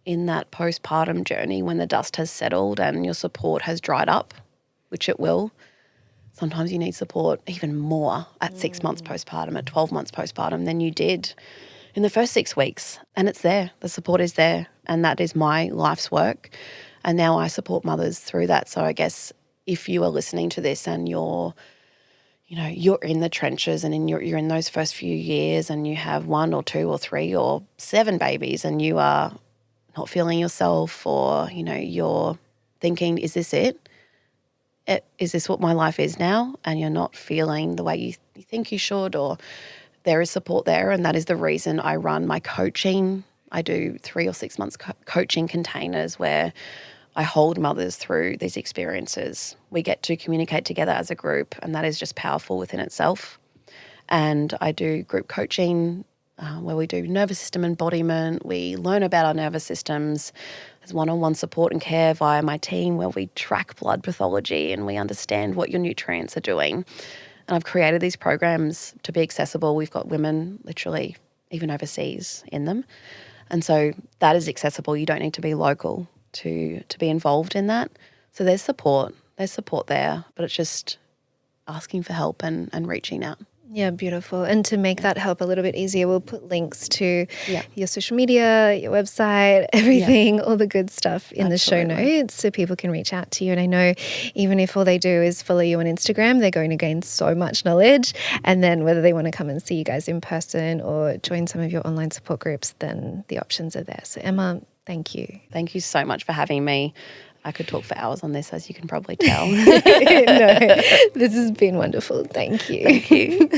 in that postpartum journey, when the dust has settled and your support has dried up, which it will, sometimes you need support even more at 6 months postpartum, at 12 months postpartum than you did in the first 6 weeks. And it's there. The support is there. And that is my life's work. And now I support mothers through that. So I guess if you are listening to this and you're in the trenches and you're in those first few years and you have 1 or 2 or 3 or 7 babies and you are not feeling yourself, or, you're thinking, is this it? Is this what my life is now? And you're not feeling the way you think you should, or there is support there. And that is the reason I run my coaching. I do 3 or 6 months coaching containers where I hold mothers through these experiences. We get to communicate together as a group, and that is just powerful within itself. And I do group coaching where we do nervous system embodiment. We learn about our nervous systems. There's one-on-one support and care via my team where we track blood pathology and we understand what your nutrients are doing. And I've created these programs to be accessible. We've got women literally even overseas in them. And so that is accessible. You don't need to be local to be involved in that. So there's support there, but it's just asking for help and reaching out. Yeah, beautiful. And to make that help a little bit easier, we'll put links to your social media, your website, everything, all the good stuff in the show notes so people can reach out to you. And I know even if all they do is follow you on Instagram, they're going to gain so much knowledge. And then whether they want to come and see you guys in person or join some of your online support groups, then the options are there. So Emma, thank you. Thank you so much for having me. I could talk for hours on this, as you can probably tell. No, this has been wonderful. Thank you. Thank you.